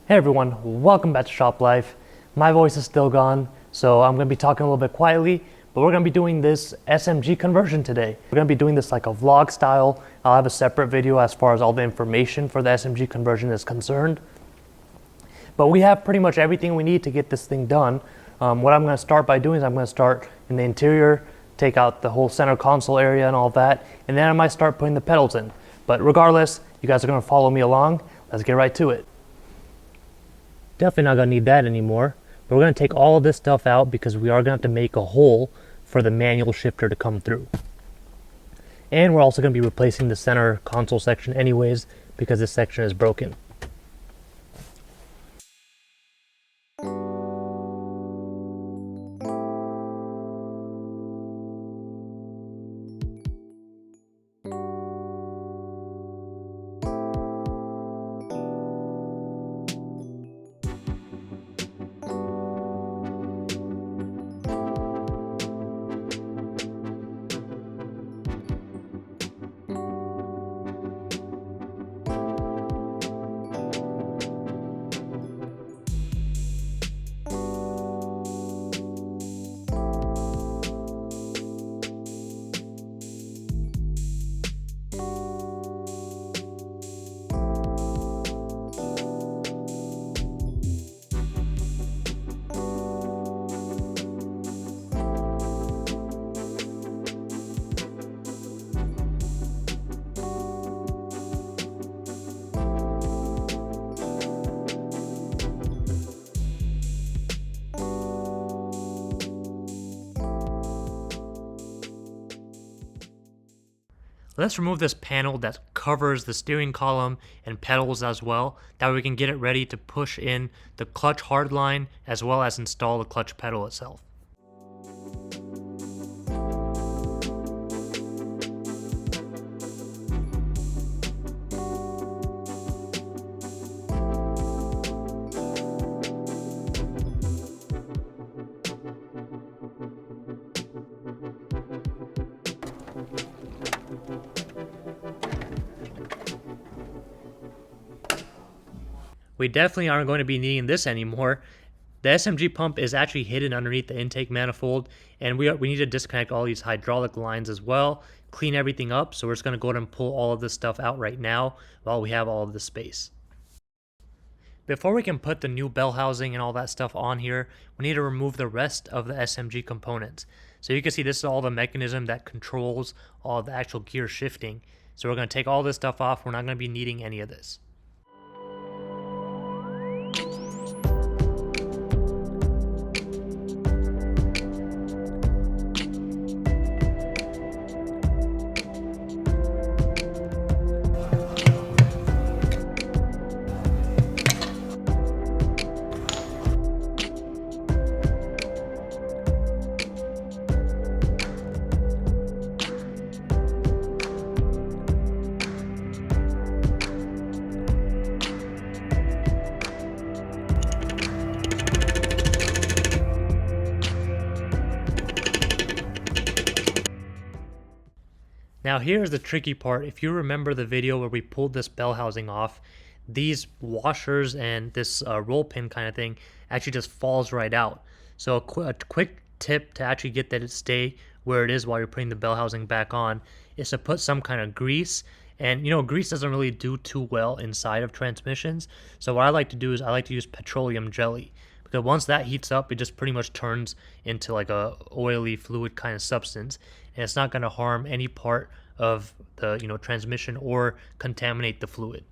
Hey everyone, welcome back to Shop Life. My voice is still gone, so I'm going to be talking a little bit quietly, but we're going to be doing this SMG conversion today. We're going to be doing this like a vlog style. I'll have a separate video as far as all the information for the SMG conversion is concerned. But we have pretty much everything we need to get this thing done. What I'm going to start by doing is I'm going to start in the interior, take out the whole center console area and all that, and then I might start putting the pedals in. But regardless, you guys are going to follow me along. Let's get right to it. Definitely not going to need that anymore, but we're going to take all of this stuff out because we are going to have to make a hole for the manual shifter to come through. And we're also going to be replacing the center console section anyways because this section is broken. Let's remove this panel that covers the steering column and pedals as well. That way we can get it ready to push in the clutch hardline as well as install the clutch pedal itself. We definitely aren't going to be needing this anymore. The SMG pump is actually hidden underneath the intake manifold, and we need to disconnect all these hydraulic lines as well, clean everything up. So we're just going to go ahead and pull all of this stuff out right now while we have all of the space. Before we can put the new bell housing and all that stuff on here, we need to remove the rest of the SMG components. So you can see this is all the mechanism that controls all the actual gear shifting. So we're going to take all this stuff off. We're not going to be needing any of this. Now here's the tricky part. If you remember the video where we pulled this bell housing off, these washers and this roll pin kind of thing actually just falls right out. So a quick tip to actually get that to stay where it is while you're putting the bell housing back on is to put some kind of grease. And you know, grease doesn't really do too well inside of transmissions. So what I like to do is I like to use petroleum jelly. Because once that heats up, it just pretty much turns into like a oily fluid kind of substance, and it's not going to harm any part of the transmission or contaminate the fluid.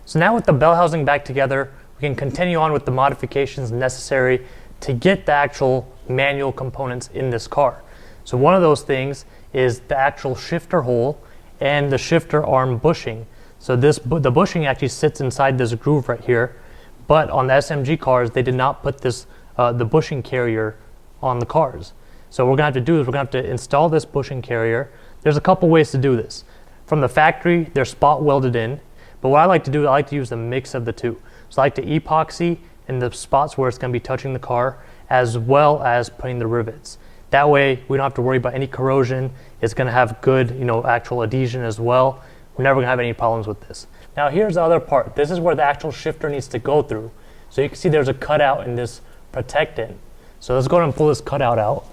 So now with the bell housing back together, we can continue on with the modifications necessary to get the actual manual components in this car. So one of those things is the actual shifter hole and the shifter arm bushing. So the bushing actually sits inside this groove right here, but on the SMG cars, they did not put this the bushing carrier on the cars. So what we're gonna have to do is we're gonna have to install this bushing carrier. There's a couple ways to do this. From the factory, they're spot welded in, but what I like to do, I like to use a mix of the two. So I like to epoxy in the spots where it's gonna be touching the car, as well as putting the rivets. That way, we don't have to worry about any corrosion. It's gonna have good, actual adhesion as well. We're never gonna have any problems with this. Now here's the other part. This is where the actual shifter needs to go through. So you can see there's a cutout in this protectant. So let's go ahead and pull this cutout out.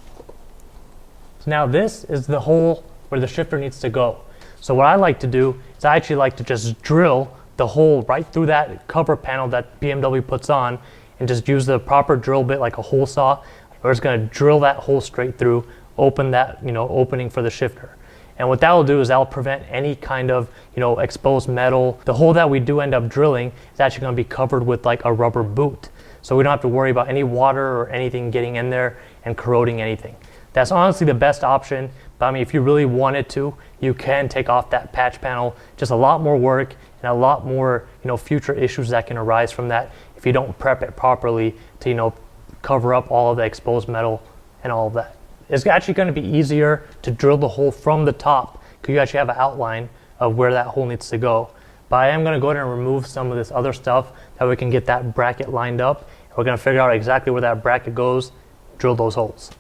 So now this is the hole where the shifter needs to go. So what I like to do is I actually like to just drill the hole right through that cover panel that BMW puts on, and just use the proper drill bit like a hole saw. We're just gonna drill that hole straight through, open that opening for the shifter. And what that will do is that will prevent any kind of exposed metal. The hole that we do end up drilling is actually gonna be covered with like a rubber boot. So we don't have to worry about any water or anything getting in there and corroding anything. That's honestly the best option, but I mean, if you really wanted to, you can take off that patch panel. Just a lot more work and a lot more future issues that can arise from that if you don't prep it properly to cover up all of the exposed metal and all of that. It's actually going to be easier to drill the hole from the top because you actually have an outline of where that hole needs to go. But I am going to go ahead and remove some of this other stuff that we can get that bracket lined up. We're going to figure out exactly where that bracket goes, drill those holes.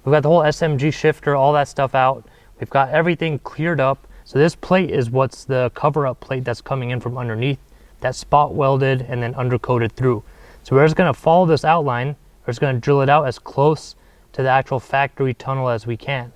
We've got the whole SMG shifter, all that stuff out. We've got everything cleared up. So this plate is what's the cover-up plate that's coming in from underneath. That's spot welded and then undercoated through. So we're just gonna follow this outline. We're just gonna drill it out as close to the actual factory tunnel as we can.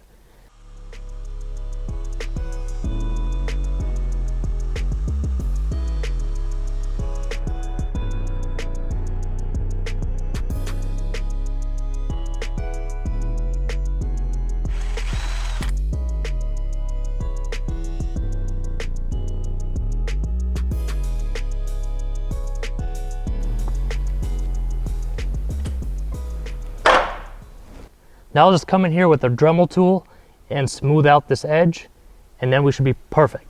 Now I'll just come in here with a Dremel tool and smooth out this edge, and then we should be perfect.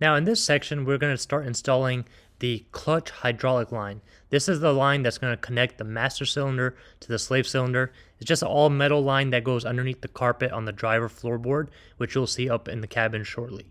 Now in this section, we're going to start installing the clutch hydraulic line. This is the line that's going to connect the master cylinder to the slave cylinder. It's just an all metal line that goes underneath the carpet on the driver floorboard, which you'll see up in the cabin shortly.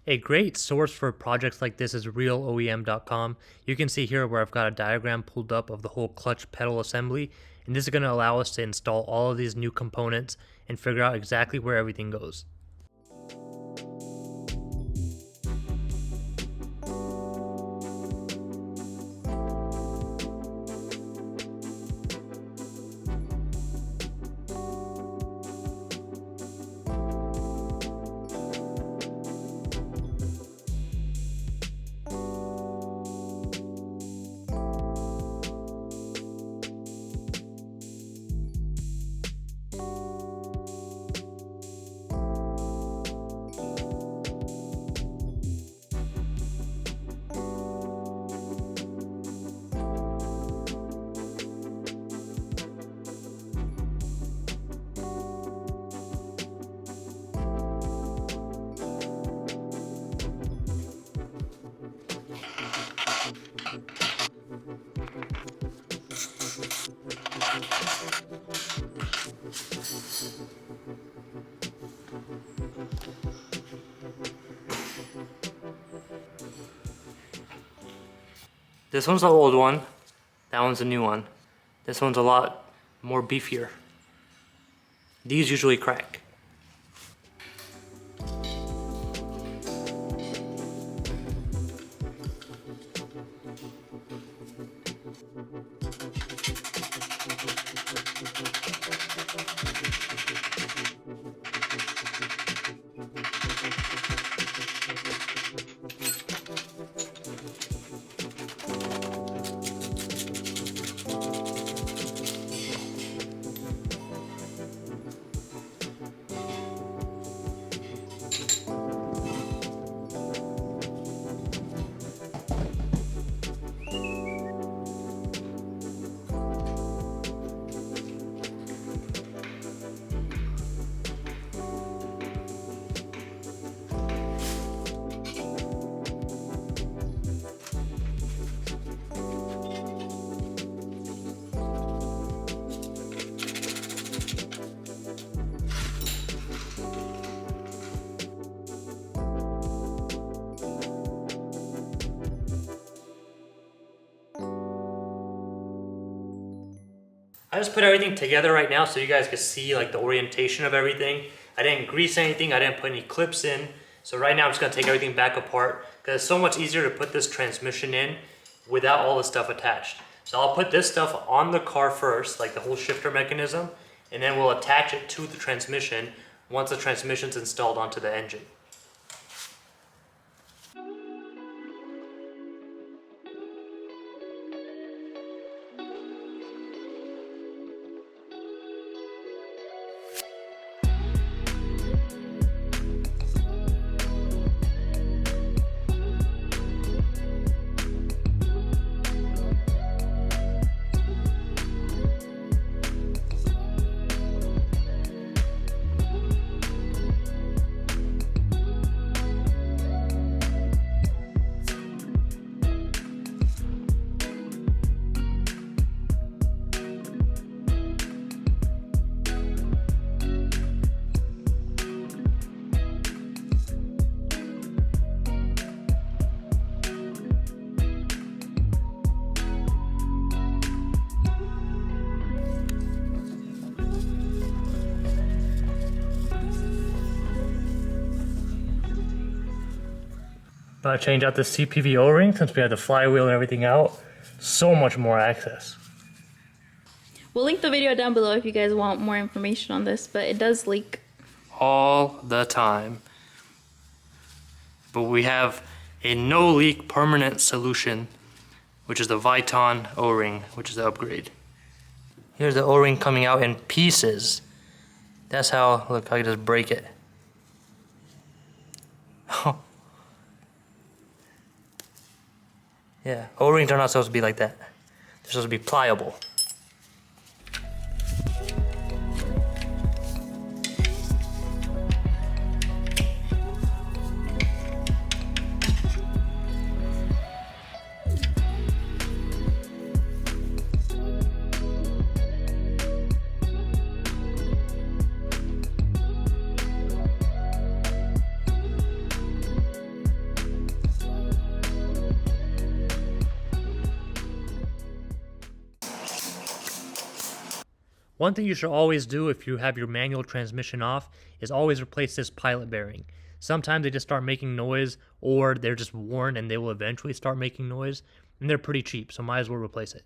A great source for projects like this is realoem.com. You can see here where I've got a diagram pulled up of the whole clutch pedal assembly, and this is going to allow us to install all of these new components and figure out exactly where everything goes. This one's the old one. That one's the new one. This one's a lot more beefier. These usually crack. I just put everything together right now so you guys can see like the orientation of everything. I didn't grease anything, I didn't put any clips in. So right now I'm just gonna take everything back apart because it's so much easier to put this transmission in without all the stuff attached. So I'll put this stuff on the car first, like the whole shifter mechanism, and then we'll attach it to the transmission once the transmission's installed onto the engine. But I changed out the CPV O-Ring since we had the flywheel and everything out. So much more access. We'll link the video down below if you guys want more information on this, but it does leak all the time. But we have a no leak permanent solution, which is the Viton O-Ring, which is the upgrade. Here's the O-Ring coming out in pieces. That's how, look, I can just break it. Yeah, O-rings are not supposed to be like that. They're supposed to be pliable. One thing you should always do if you have your manual transmission off is always replace this pilot bearing. Sometimes they just start making noise, or they're just worn and they will eventually start making noise, and they're pretty cheap, so might as well replace it.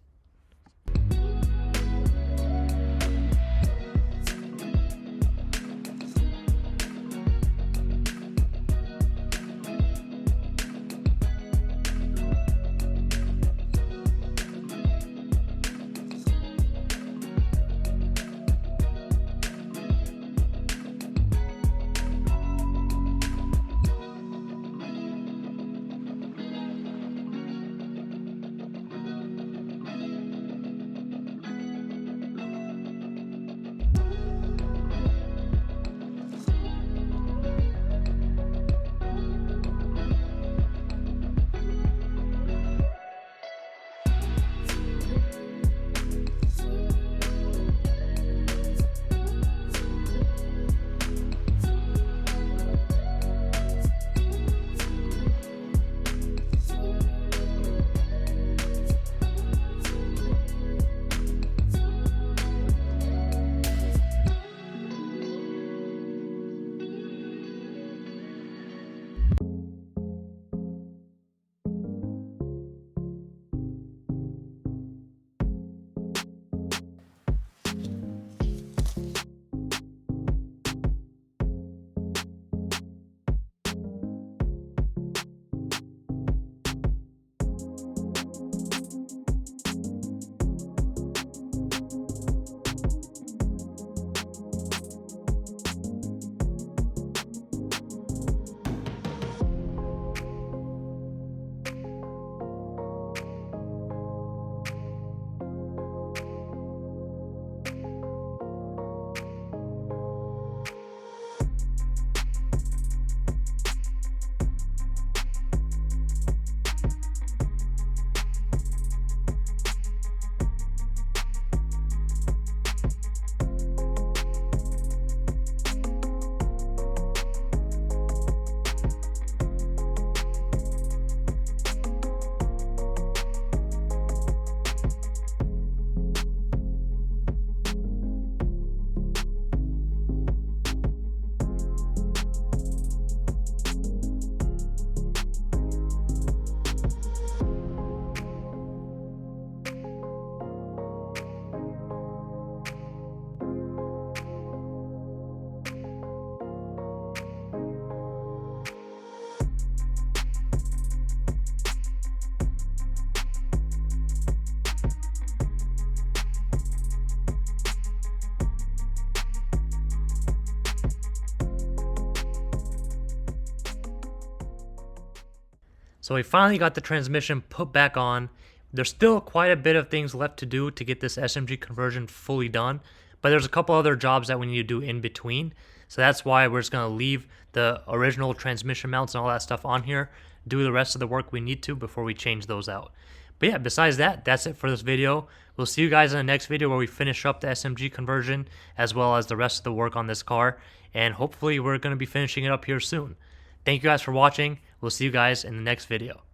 So we finally got the transmission put back on. There's still quite a bit of things left to do to get this SMG conversion fully done, but there's a couple other jobs that we need to do in between. So that's why we're just going to leave the original transmission mounts and all that stuff on here, do the rest of the work we need to before we change those out. But yeah, besides that, that's it for this video. We'll see you guys in the next video where we finish up the SMG conversion as well as the rest of the work on this car, and hopefully we're going to be finishing it up here soon. Thank you guys for watching. We'll see you guys in the next video.